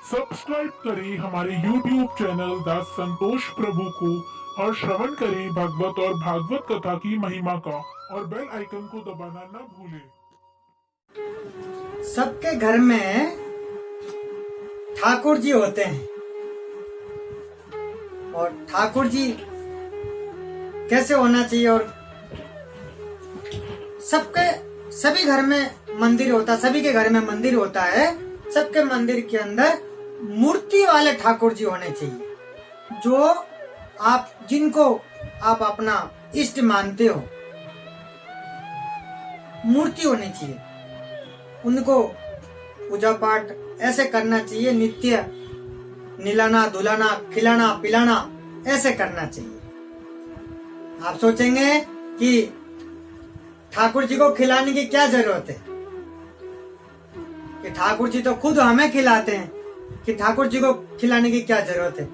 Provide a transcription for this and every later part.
Subscribe करें हमारे YouTube channel दास संतोष प्रभु को और श्रवण करें भागवत और भागवत कथा की महिमा का और बेल आइकन को दबाना न भूलें। सबके घर में ठाकुर जी होते हैं और ठाकुर जी कैसे होना चाहिए। और सभी घर में मंदिर होता, सभी के घर में मंदिर होता है। सबके मंदिर के अंदर मूर्ति वाले ठाकुर जी होने चाहिए, जिनको आप अपना इष्ट मानते हो। मूर्ति होनी चाहिए, उनको पूजा पाठ ऐसे करना चाहिए, नित्य निलाना धुलाना खिलाना पिलाना ऐसे करना चाहिए। आप सोचेंगे कि ठाकुर जी को खिलाने की क्या जरूरत है, कि ठाकुर जी तो खुद हमें खिलाते हैं, कि ठाकुर जी को खिलाने की क्या जरूरत है।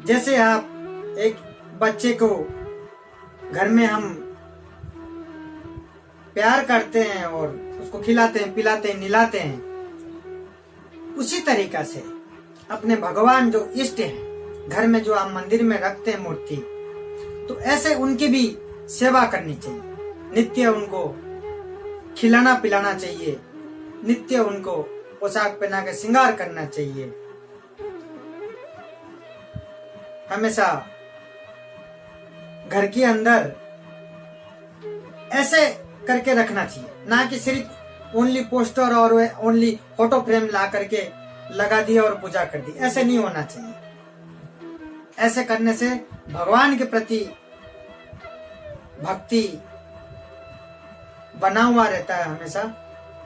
जैसे आप एक बच्चे को घर में हम प्यार करते हैं और उसको खिलाते हैं पिलाते हैं निलाते हैं, उसी तरीका से अपने भगवान जो इष्ट हैं घर में जो आप मंदिर में रखते हैं मूर्ति, तो ऐसे उनकी भी सेवा करनी चाहिए। नित्य उनको खिलाना पिलाना चाहिए, नित्य उनको पोशाक पहना के श्रृंगार करना चाहिए। हमेशा घर के अंदर ऐसे करके रखना चाहिए, ना कि सिर्फ ओनली पोस्टर और ओनली फोटो फ्रेम ला करके लगा दिया और पूजा कर दी। ऐसे नहीं होना चाहिए। ऐसे करने से भगवान के प्रति भक्ति बना हुआ रहता है हमेशा,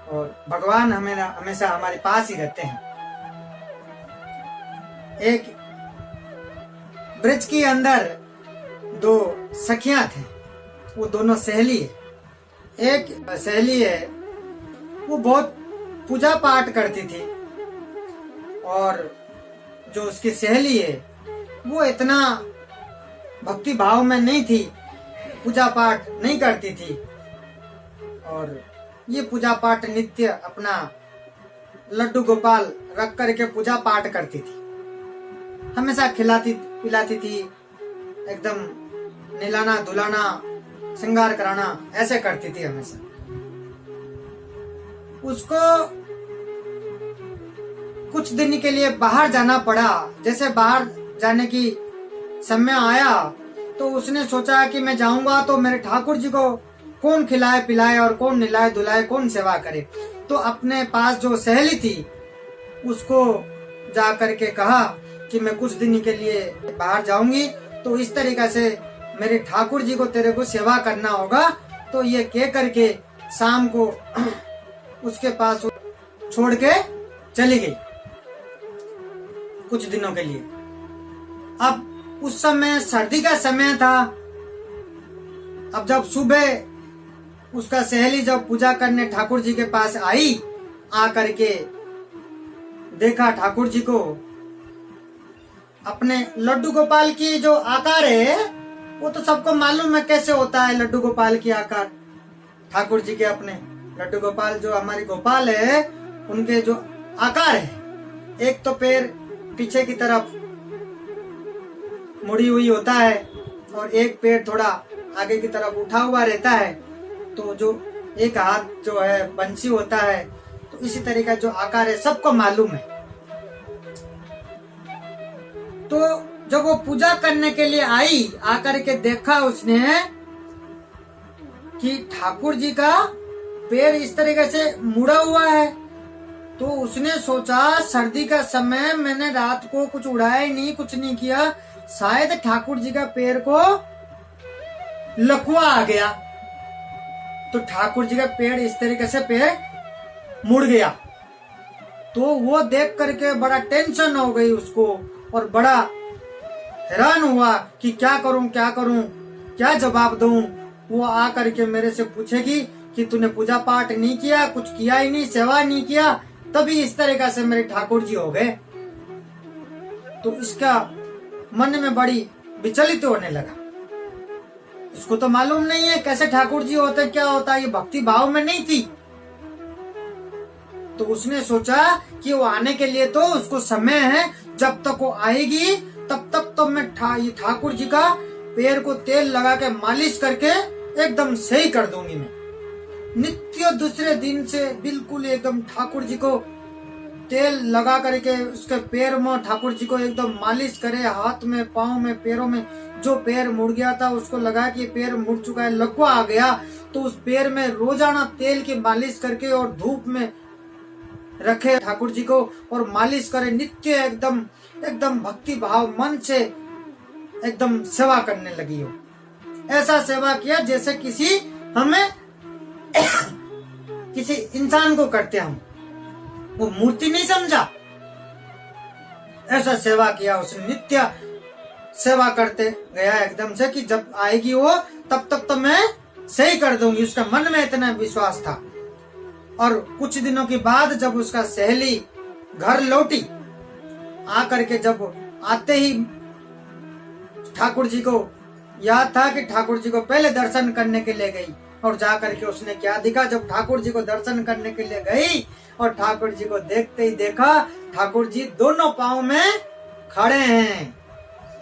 और भगवान हमेशा हमारे पास ही रहते हैं। एक ब्रज के अंदर दो सखियां थे, वो दोनों सहेली है। एक सहेली है, वो बहुत पूजा पाठ करती थी, और जो उसकी सहेली है वो इतना भक्ति भाव में नहीं थी, पूजा पाठ नहीं करती थी। और ये पूजा पाठ नित्य अपना लड्डू गोपाल रख करके पूजा पाठ करती थी, हमेशा खिलाती पिलाती थी, एकदम निलाना धुलाना श्रृंगार कराना ऐसे करती थी हमेशा। उसको कुछ दिन के लिए बाहर जाना पड़ा। जैसे बाहर जाने की समय आया तो उसने सोचा कि मैं जाऊंगा तो मेरे ठाकुर जी को कौन खिलाए पिलाए और कौन निलाए धुलाए, कौन सेवा करे। तो अपने पास जो सहेली थी उसको जा करके कहा कि मैं कुछ दिन के लिए बाहर जाऊंगी, तो इस तरीका से मेरे ठाकुर जी को तेरे को सेवा करना होगा। तो ये कह करके शाम को उसके पास छोड़ के चली गई कुछ दिनों के लिए। अब उस समय सर्दी का समय था। अब जब सुबह उसका सहेली जब पूजा करने ठाकुर जी के पास आई, आ करके देखा ठाकुर जी को अपने लड्डू गोपाल की जो आकार है, वो तो सबको मालूम है कैसे होता है लड्डू गोपाल की आकार। ठाकुर जी के अपने लड्डू गोपाल जो हमारी गोपाल है, उनके जो आकार है, एक तो पैर पीछे की तरफ मुड़ी हुई होता है और एक पैर थोड़ा आगे की तरफ उठा हुआ रहता है, तो जो एक हाथ जो है बंसी होता है, तो इसी तरीका जो आकार है सबको मालूम है। तो जब वो पूजा करने के लिए आई, आकर के देखा उसने कि ठाकुर जी का पैर इस तरीके से मुड़ा हुआ है, तो उसने सोचा सर्दी का समय मैंने रात को कुछ उड़ाया ही नहीं, कुछ नहीं किया, शायद ठाकुर जी का पैर को लकवा आ गया। तो ठाकुर जी का पैर इस तरीके से पैर मुड़ गया। तो वो देख करके बड़ा टेंशन हो गई उसको, और बड़ा हैरान हुआ कि क्या करूं क्या जवाब दूं। वो आ करके मेरे से पूछेगी कि तूने पूजा पाठ नहीं किया, कुछ किया ही नहीं, सेवा नहीं किया, तभी इस तरीका से मेरे ठाकुर जी हो गए। तो इसका मन में बड़ी विचलित होने लगा। इसको तो मालूम नहीं है कैसे ठाकुर जी होते, क्या होता है, ये भक्ति भाव में नहीं थी। तो उसने सोचा कि वो आने के लिए तो उसको समय है, जब तक वो आएगी तब तक तो मैं ये ठाकुर जी का पैर को तेल लगा के मालिश करके एकदम सही कर दूंगी। मैं नित्य दूसरे दिन से बिल्कुल एकदम ठाकुर जी को तेल लगा करके उसके पैर में ठाकुर जी को एकदम मालिश करे, हाथ में, पाँव में, पैरों में। जो पैर मुड़ गया था उसको लगा कि पैर मुड़ चुका है, लकवा आ गया, तो उस पैर में रोजाना तेल की मालिश करके और धूप में रखे ठाकुर जी को और मालिश करे। नित्य एकदम एकदम भक्ति भाव मन से एकदम सेवा करने लगी हो। ऐसा सेवा किया जैसे किसी हमें किसी इंसान को करते हम, वो मूर्ति नहीं समझा, ऐसा सेवा किया उसने। नित्य सेवा करते गया एकदम से कि जब आएगी वो तब तक तो मैं सही कर दूंगी। उसका मन में इतना विश्वास था। और कुछ दिनों के बाद जब उसका सहेली घर लौटी, आकर के जब आते ही ठाकुर जी को याद था कि ठाकुर जी को पहले दर्शन करने के लिए गई, और जा करके उसने क्या देखा, जब ठाकुर जी को दर्शन करने के लिए गई और ठाकुर जी को देखते ही देखा ठाकुर जी दोनों पाँव में खड़े हैं,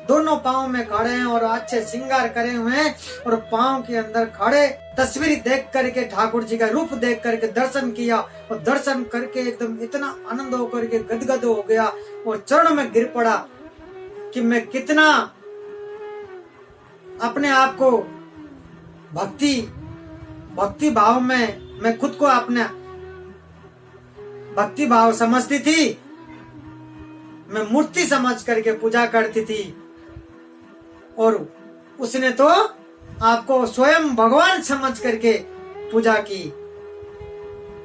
दोनों पाँव में खड़े हैं और अच्छे श्रृंगार करे हुए हैं, और पाँव के अंदर खड़े तस्वीर देख करके ठाकुर जी का रूप देख करके दर्शन किया, और दर्शन करके एकदम इतना आनंद होकर के गदगद हो गया और चरणों में गिर पड़ा कि मैं कितना अपने आप को भक्ति भाव में, मैं खुद को अपने भक्ति भाव समझती थी, मैं मूर्ति समझ करके पूजा करती थी, और उसने तो आपको स्वयं भगवान समझ करके पूजा की।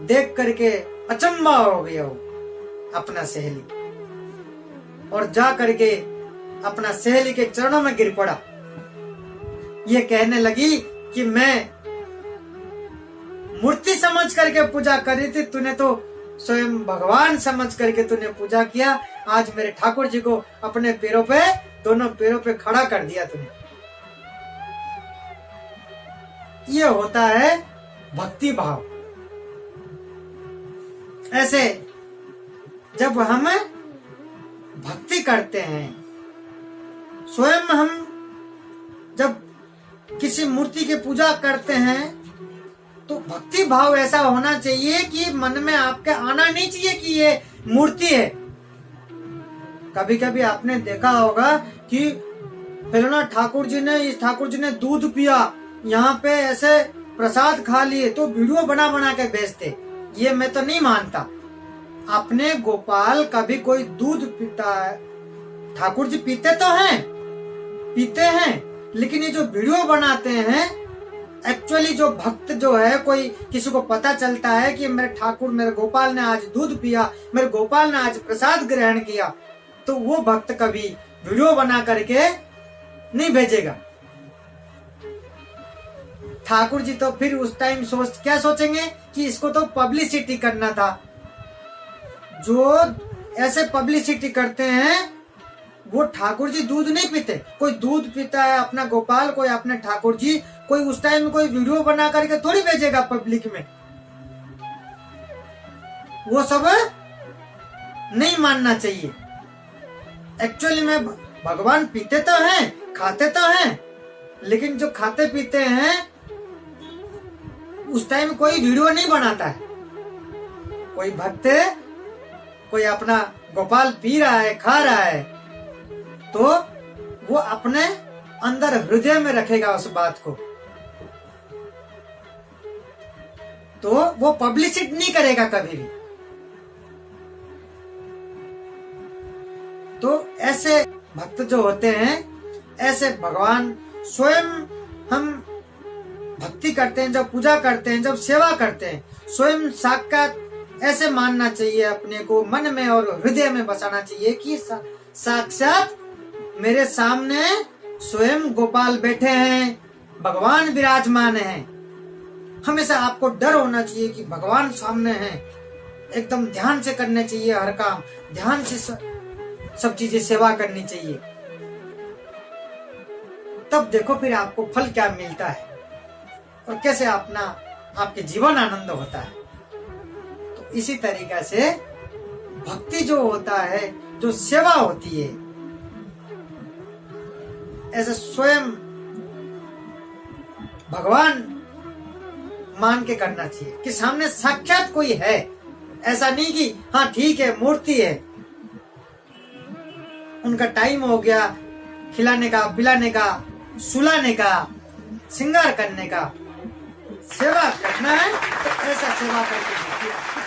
देख करके अचंभा हो गया वो अपना सहेली, और जा करके अपना सहेली के चरणों में गिर पड़ा। ये कहने लगी कि मैं मूर्ति समझ करके पूजा कर रही थी, तूने तो स्वयं भगवान समझ करके तूने पूजा किया। आज मेरे ठाकुर जी को अपने पैरों पे, दोनों पैरों पे खड़ा कर दिया तूने। ये होता है भक्ति भाव। ऐसे जब हम भक्ति करते हैं, स्वयं हम जब किसी मूर्ति की पूजा करते हैं, तो भक्ति भाव ऐसा होना चाहिए कि मन में आपके आना नहीं चाहिए कि ये मूर्ति है। कभी कभी आपने देखा होगा कि फलाना ठाकुर जी ने, इस ठाकुर जी ने दूध पिया, यहाँ पे ऐसे प्रसाद खा लिए, तो वीडियो बना बना के भेजते। ये मैं तो नहीं मानता। अपने गोपाल कभी कोई दूध पीता है, ठाकुर जी पीते तो हैं, पीते हैं, लेकिन ये जो वीडियो बनाते हैं, एक्चुअली जो भक्त जो है, कोई किसी को पता चलता है कि मेरे ठाकुर, मेरे गोपाल ने आज दूध पिया, मेरे गोपाल ने आज प्रसाद ग्रहण किया, तो वो भक्त कभी वीडियो बना करके नहीं भेजेगा। ठाकुर जी तो फिर उस टाइम क्या सोचेंगे कि इसको तो पब्लिसिटी करना था। जो ऐसे पब्लिसिटी करते हैं वो ठाकुर जी दूध नहीं पीते। कोई दूध पीता है अपना गोपाल, कोई अपने ठाकुर जी, कोई उस टाइम में कोई वीडियो बना करके थोड़ी भेजेगा पब्लिक में। वो सब नहीं मानना चाहिए। एक्चुअली में भगवान पीते तो हैं, खाते तो हैं, लेकिन जो खाते पीते हैं उस टाइम कोई वीडियो नहीं बनाता है। कोई भक्त, कोई अपना गोपाल पी रहा है, खा रहा है, तो वो अपने अंदर हृदय में रखेगा उस बात को, तो वो पब्लिसिटी नहीं करेगा कभी भी। तो ऐसे भक्त जो होते हैं, ऐसे भगवान स्वयं, हम भक्ति करते हैं, जब पूजा करते हैं, जब सेवा करते हैं, स्वयं साक्षात ऐसे मानना चाहिए, अपने को मन में और हृदय में बसाना चाहिए कि साक्षात मेरे सामने स्वयं गोपाल बैठे हैं, भगवान विराजमान हैं। हमेशा आपको डर होना चाहिए कि भगवान सामने हैं। एकदम ध्यान से करने चाहिए हर काम, ध्यान से सब चीजें सेवा करनी चाहिए। तब देखो फिर आपको फल क्या मिलता है और कैसे आपके जीवन आनंद होता है। तो इसी तरीका से भक्ति जो होता है, जो सेवा होती है, ऐसे स्वयं भगवान मान के करना चाहिए कि सामने साक्षात कोई है। ऐसा नहीं कि हाँ ठीक है मूर्ति है, उनका टाइम हो गया खिलाने का, पिलाने का, सुलाने का, श्रृंगार करने का, सेवा करना है तो ऐसा सेवा करके देखिए।